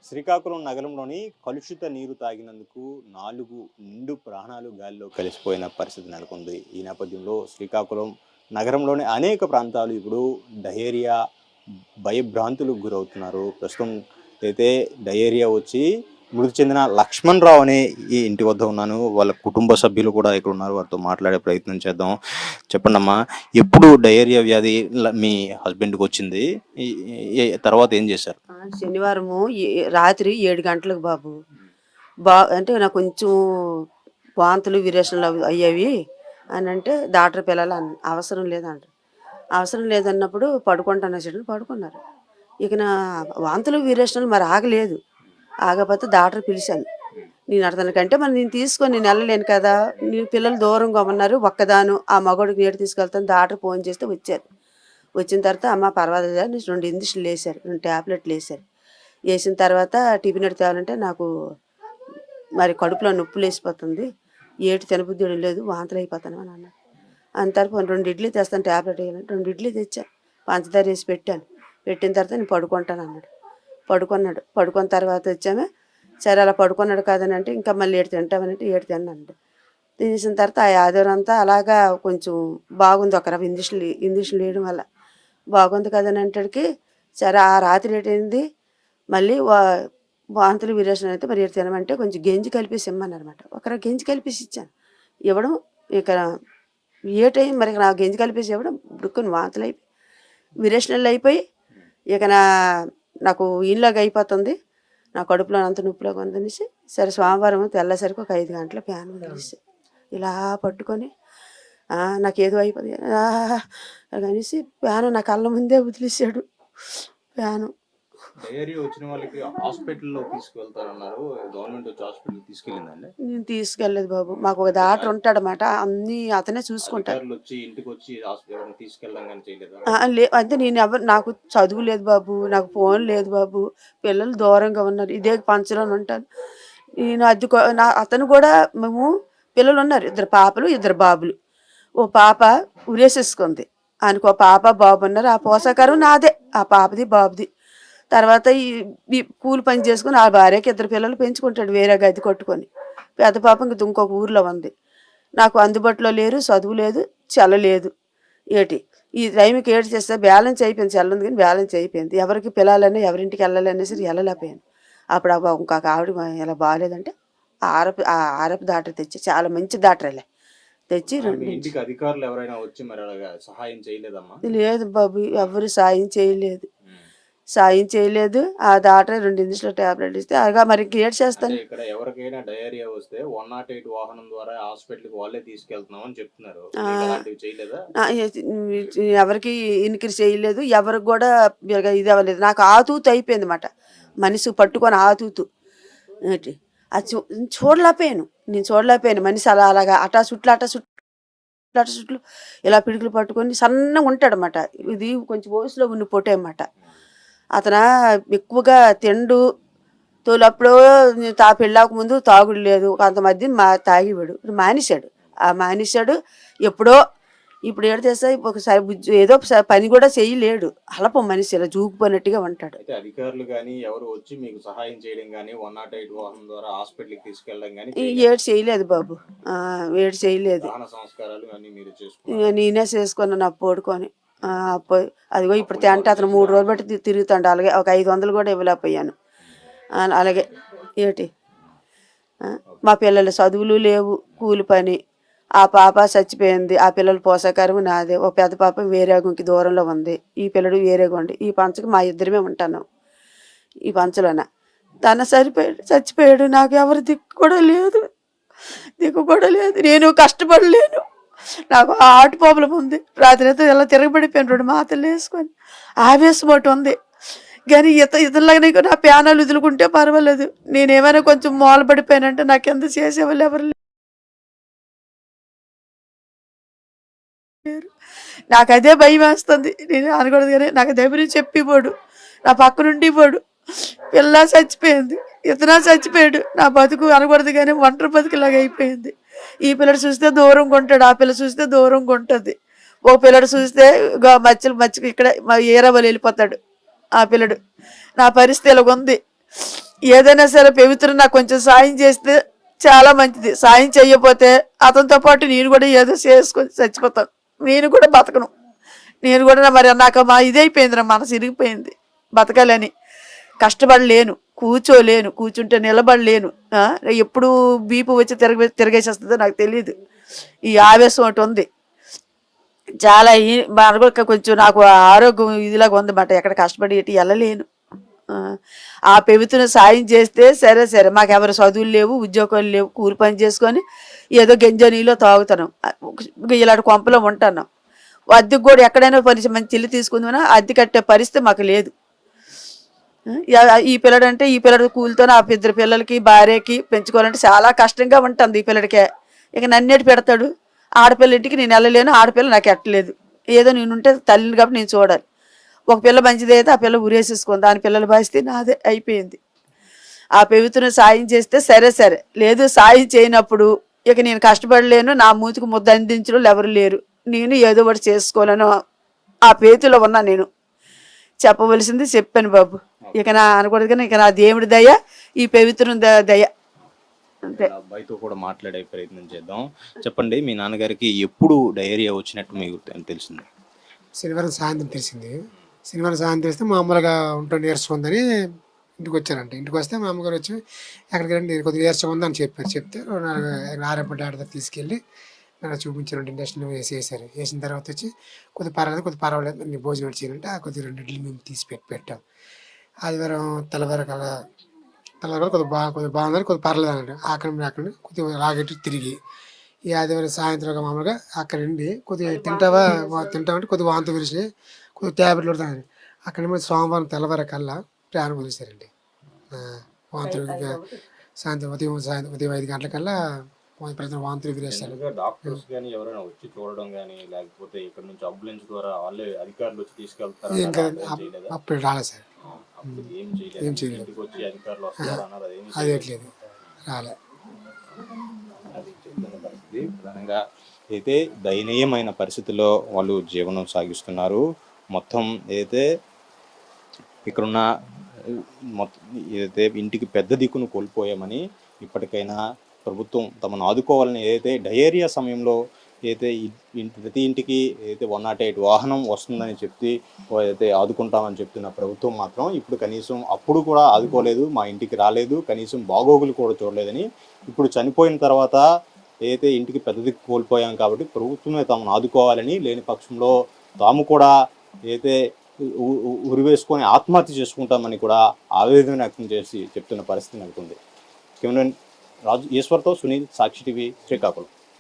శ్రీకాకుళం నగరంలోని కలుషిత నీరు తాగినందుకు 4 నిండు ప్రాణాలు గాలిలో కలిసిపోయిన పరిస్థితి నెలకొంది. ఈ నేపథ్యంలో శ్రీకాకుళం నగరంలోని అనేక ప్రాంతాలు ఇప్పుడు డయేరియా భయభ్రాంతులకు గురవుతున్నారు. ప్రస్తుతం అయితే డయేరియా వచ్చి మృతి చెందిన లక్ష్మణ్ రావు అనే ఈ ఇంటి వద్ద ఉన్నాను. వాళ్ళ కుటుంబ సభ్యులు కూడా ఇక్కడ ఉన్నారు. వారితో మాట్లాడే ప్రయత్నం చేద్దాం. చెప్పండి అమ్మా, ఎప్పుడు డయేరియా వ్యాధి మీ హస్బెండ్కి వచ్చింది? తర్వాత ఏం చేశారు? శనివారము రాత్రి 7 గంటలకు బాబు అంటే నాకు కొంచెం వాంతులు విరేచనలు అయ్యేవి అని అంటే డాక్టర్ పిల్లలు అవసరం లేదంట. అవసరం లేదన్నప్పుడు పడుకుంటాను చెడు పడుకున్నారు. ఇక నా వాంతులు విరేచనలు మరి ఆగలేదు. ఆగకపోతే డాక్టర్ పిలిచాను. నేను అర్థానికంటే మరి నేను తీసుకొని నేను వెళ్ళలేను కదా, నేను పిల్లలు దూరంగా ఉన్నారు, ఒక్కదాను ఆ మగోడికి నీరు తీసుకెళ్తాను. డాక్టర్ ఫోన్ చేస్తే వచ్చారు. వచ్చిన తర్వాత అమ్మ పర్వాలేదు అని 2 ఇంజక్షన్లు వేశారు, 2 ట్యాబ్లెట్లు వేశారు. వేసిన తర్వాత టిఫిన్ తేవాలంటే నాకు మరి కడుపులో నొప్పులు వేసిపోతుంది, ఏటి తినబుద్ధి లేదు, వాంతులు అయిపోతాను అని అన్నారు. అంతవరకు 2 ఇడ్లీ తెస్తాను, ట్యాబ్లెట్ వేయాలని 2 ఇడ్లీ తెచ్చాను, పంచదార వేసి పెట్టాను. పెట్టిన తర్వాత నేను పడుకుంటాను అన్నాడు. పడుకున్నాడు. పడుకున్న తర్వాత వచ్చామే, సరే అలా పడుకున్నాడు కాదని అంటే ఇంకా మళ్ళీ 7 తింటామనంటే 7 తిన్నాను. తినేసిన తర్వాత ఆ ఆదివారం అంతా అలాగా కొంచెం బాగుంది. ఒక ఇంజక్షన్లు వేయడం వల్ల బాగుంది కదని అంటడికి సరే ఆ రాత్రి ఏంటైంది మళ్ళీ వాంతులు విరేచన అయితే మరి తినమంటే కొంచెం గెంజి కలిపేసి ఇమ్మన్నారన్నమాట. ఒకరు గెంజి కలిపేసి ఇచ్చాను. ఇవ్వడం ఇక ఏ టైం మరి నా గెంజి కలిపేసి ఇవ్వడం బుడుక్కుని వాంతులు అయిపోయి విరేచనలు అయిపోయి ఇక నాకు ఈలాగా అయిపోతుంది, నా కడుపులో అంత నొప్పిలాగా ఉందనేసి సరే సోమవారం తెల్లేసరికి ఒక 5 గంటల ప్యాన్ తెలిసి ఇలా పట్టుకొని నాకేదో అయిపోయింది అనేసి ప్యాను నా కళ్ళ ముందే వదిలేసాడు. ప్యాను డయేరియా వచ్చిన వాళ్ళకి హాస్పిటల్లో తీసుకువెళ్తారన్నారు. గవర్నమెంట్ వచ్చి హాస్పిటల్ తీసుకెళ్ళిందండి? నేను తీసుకెళ్ళలేదు బాబు. మాకు ఒక డాక్టర్ ఉంటాడనమాట, అన్నీ అతనే చూసుకుంటారు. అంటే నేను నాకు చదువు లేదు బాబు, నాకు ఫోన్ లేదు బాబు, పిల్లలు దూరంగా ఉన్నారు, ఇదే పంచలోనే ఉంటాను నేను. అతను కూడా మేము పిల్లలు ఉన్నారు, 2 పాపలు 2 బాబులు. ఓ పాప ఉరేసేసుకుంది, ఆయనకు ఓ పాప బాబు ఉన్నారు. ఆ పోషకారం నాదే, ఆ పాపది బాబుది. తర్వాత ఈ కూలి పని చేసుకుని ఆ భార్యకి 2 పిల్లలు పెంచుకుంటాడు వేరే గది కొట్టుకొని. పెద్ద పాప ఇంకొక ఊర్లో ఉంది. నాకు అందుబాటులో లేరు, చదువు లేదు, చెల్లలేదు. ఈ టైంకి ఏడు చేస్తే బ్యాలెన్స్ అయిపోయింది, చెల్లంది కానీ బ్యాలెన్స్ అయిపోయింది. ఎవరికి పిల్లలన్నా ఎవరింటికి వెళ్ళాలనేసి వెళ్ళలేకపోయాను. అప్పుడు ఇంకొక ఆవిడ ఇలా బాగాలేదంటే ఆరపు డాక్టర్ తెచ్చి, చాలా మంచి డాక్టర్లే తెచ్చి ఇంటికి అధికారులు ఎవరైనా వచ్చి మరి సహాయం చేయలేదమ్మా? లేదు బాబు, ఎవరు సాయం చేయలేదు. ఆ డాక్టర్ 2 ఇంజక్షన్ల టాబ్లెట్ ఇస్తే అగా మరి ఏడ్ చేస్తాను. ఇక్కడ ఎవరికైనా డయేరియా వస్తే 108 వాహనం ద్వారా హాస్పిటల్కి వాళ్ళే తీసుకెళ్తున్నాం అని చెప్తున్నారు. ఎవరికి ఇన్క్రీజ్ చేయలేదు, ఎవరికి కూడా ఇది అవ్వలేదు. నాకు ఆతూతు అయిపోయింది అన్నమాట, మనిషి పట్టుకొని ఆతూతు ఏంటి అది చూడలేకపోయాను. మనిషి అలాగా అటా చుట్లు ఇలా పిడుగులు పట్టుకొని సన్నగా ఉంటాడనమాట. ఇది కొంచెం వయసులో ఉన్న పొట్టే అన్నమాట. అతను ఎక్కువగా తిండు తోలప్పుడు పెళ్ళాక ముందు తాగుడు లేదు, కొంతమధ్య తాగివాడు, మానేశాడు ఎప్పుడో. ఇప్పుడు ఏడు చేస్తా ఒకసారి ఏదో పని కూడా చేయలేడు, అలపం మనిషి ఇలా జూకుపోయినట్టుగా ఉంటాడు. అధికారులు కానీ ఎవరు వచ్చి మీకు సహాయం చేయడం కానీ 108 వాహనం ద్వారా హాస్పిటల్కి తీసుకెళ్ళడం కానీ ఏడు చేయలేదు బాబు, ఏడు చేయలేదు. నేనే చేసుకున్నాను నా పోడుకొని. అదిగో ఇప్పుడు అంటే అతను 3 రోజులు బట్టి తిరుగుతాడు. అలాగే ఒక 500 కూడా ఇవ్వలేకపోయాను. అలాగే మా పిల్లలు చదువులు లేవు, కూలి పని. ఆ పాప చచ్చిపోయింది, ఆ పిల్లల పోషకారం నాదే. ఒక పెద్ద పాప వేరేగుంకి దూరంలో ఉంది, ఈ పిల్లడు వేరేగా ఉంది. ఈ పంచకు మా ఇద్దరమే ఉంటాను ఈ పంచలోన. తన చచ్చిపోయాడు. నాకు ఎవరు దిక్కు కూడా లేదు. నేను కష్టపడలేను, నాకు హార్ట్ ప్రాబ్లం ఉంది. రాత్రి అయితే ఇలా తిరగబడిపోయాను, 2 మాత్రలు వేసుకొని. ఆవేశం ఒకటి ఉంది కానీ ఇతరులాగా నీకు నా ప్యానాలు వదులుకుంటే పర్వాలేదు. నేనేమైనా కొంచెం మూలపడిపోయానంటే నాకు ఎంత చేసేవాళ్ళు ఎవరు లేరు. నాకు అదే భయం వేస్తుంది. నేను అనకూడదు కానీ నాకు దగ్గర చెప్పిపోడు, నా పక్క నుండి పోడు. పిల్ల చచ్చిపోయింది, ఇతను చచ్చిపోయాడు. నా బతుకు అనకూడదు కానీ ఒంటరి బతుకులాగా అయిపోయింది. ఈ పిల్లడు చూస్తే దూరంగా ఉంటాడు, ఆ పిల్ల చూస్తే దూరంగా ఉంటుంది. ఓ పిల్లడు చూస్తే మచ్చకి ఇక్కడ ఏరవలు వెళ్ళిపోతాడు ఆ పిల్లడు. నా పరిస్థితి ఇలాగ ఉంది. ఏదైనా సరే పవిత్రం నాకు కొంచెం సాయం చేస్తే చాలా మంచిది. సాయం చేయకపోతే అతనితో పాటు నేను కూడా ఏదో చేసుకొని చచ్చిపోతాను. నేను కూడా బతకను. నేను కూడా మరి నాకు మా ఇదైపోయింది, నా మనసు ఇరిగిపోయింది. బతకాలని కష్టపడలేను, కూర్చోలేను, కూర్చుంటే నిలబడలేను. ఎప్పుడు బీపు వచ్చి తిరగేసేస్తుందో నాకు తెలియదు. ఈ ఆవేశం ఒకటి ఉంది చాలా. మనకు కొంచెం నాకు ఆరోగ్యం ఇదిలాగా ఉందన్నమాట. ఎక్కడ కష్టపడి ఎటు వెళ్ళలేను. ఆ పెబుతున్న సాయం చేస్తే సరే సరే. మాకెవరు చదువులు లేవు, ఉద్యోగాలు లేవు, కూలి పని చేసుకొని ఏదో గంజ నీలో తాగుతాను, ఇలాంటి కొంపలో ఉంటాను. అద్దెకు కూడా ఎక్కడైనా మంచి ఇల్లు తీసుకుందామన్నా అద్దె కట్టే పరిస్థితి మాకు లేదు. ఈ పిల్లడు అంటే ఈ పిల్లడు కూలితో ఆ ఇద్దరు పిల్లలకి భార్యకి పెంచుకోవాలంటే చాలా కష్టంగా ఉంటుంది ఈ పిల్లడికే. ఇక నన్నేటి పెడతాడు. ఆడపిల్ల ఇంటికి నేను వెళ్ళలేను, ఆడపిల్ల నాకు ఎట్టలేదు. ఏదో నేనుంటే తల్లిని కాబట్టి నేను చూడాలి. ఒక పిల్ల మంచిది అయితే ఆ పిల్ల ఉరేసేసుకుంది, దాని పిల్లలు బాధిస్తే నాదే అయిపోయింది. ఆ పెబుతున్న సాయం చేస్తే సరే సరే, లేదు సాయం చేయనప్పుడు ఇక నేను కష్టపడలేను, నా మూతికి ముద్ద అందించడం ఎవరు లేరు, నేను ఏదో ఒకటి చేసుకోలేను ఆ పేతులో ఉన్నా. నేను చెప్పవలసింది చెప్పాను బాబు. ఇక నా అనకూడదు కానీ ఇక నా దేవుడి దయ, ఈ పవిత్రం దయ అంతే. అబ్బాయితో కూడా మాట్లాడే ప్రయత్నం చేద్దాం. చెప్పండి, మీ నాన్నగారికి ఎప్పుడు డయేరియా వచ్చినట్టు మీకు తెలిసింది? శనివారం సాయంత్రం తెలిసింది. శనివారం సాయంత్రం తెలిస్తే మామూలుగా ఉంటూ నీరసం ఉందని ఇంటికి వచ్చారంట. ఇంటికి వస్తే మా అమ్మగారు వచ్చి ఎక్కడికి రండి కొద్దిగా నీరసం ఉందని చెప్పారు. చెప్తే ఆరేపడ్డ డాక్టర్ తీసుకెళ్ళి నన్ను చూపించారు. ఇండక్షన్ వేసేసారు. వేసిన తర్వాత వచ్చి కొద్దిగా పర్వాలేదు నీ భోజనం చేయాలంటే ఆ కొద్దిగా 2 ఇడ్లీ మేము తీసి పెట్టాం. ఆదివారం తెల్లవారకల్లా కొద్దిగా బాగుందని కొద్దిగా పర్లేదు అన్నాడు. అక్కడ కొద్దిగా లాగెట్టు తిరిగి ఈ ఆదివారం సాయంత్రం మామూలుగా అక్కడ నుండి కొద్దిగా తింటామంటే కొద్దిగా వాంతి విరిచి కొద్దిగా ట్యాబ్లెట్లు కొడతాను. అక్కడ నుండి సోమవారం తెల్లవారకల్లా ప్రాణం వదిలేశారండి. వాంతులు సాయంత్రం ఉదయం 5 గంటలకల్లా ప్రజలు వాంతులు విరేస్తారు. డాక్టర్స్ కానీ ఎవరైనా వచ్చి చూడడం కానీ లేకపోతే ఇక్కడ నుంచి అంబులెన్స్ ద్వారా వాళ్ళే అధికారులు వచ్చి తీసుకెళ్తారు? ఇంకా అప్పుడు రాలేదు సార్. ఏం చేయలేదు. అదేట్లేదు, రాలే. ప్రధానంగా అయితే దయనీయమైన పరిస్థితుల్లో వాళ్ళు జీవనం సాగిస్తున్నారు. మొత్తం ఏదైతే ఇక్కడున్న ఏదైతే ఇంటికి పెద్ద దిక్కును కోల్పోయామని ఇప్పటికైనా ప్రభుత్వం తమను ఆదుకోవాలని, ఏదైతే డయేరియా సమయంలో ఏదైతే ప్రతి ఇంటికి ఏదైతే 108 వాహనం వస్తుందని చెప్పి ఏదైతే ఆదుకుంటామని చెప్తున్న ప్రభుత్వం మాత్రం ఇప్పుడు కనీసం అప్పుడు కూడా ఆదుకోలేదు, మా ఇంటికి రాలేదు, కనీసం బాగోగులు కూడా చూడలేదని. ఇప్పుడు చనిపోయిన తర్వాత ఏదైతే ఇంటికి పెద్ద దిక్కు కోల్పోయాం కాబట్టి ప్రభుత్వమే తమను ఆదుకోవాలని, లేని పక్షంలో తాము కూడా ఏదైతే ఉరివేసుకొని ఆత్మహత్య చేసుకుంటామని కూడా ఆవేదన వ్యక్తం చేసి చెప్తున్న పరిస్థితి నెలకొంది. కెమెరామెన్ రాజు ఈశ్వర్తో సునీల్, సాక్షి టీవీ, శ్రీకాకుళం.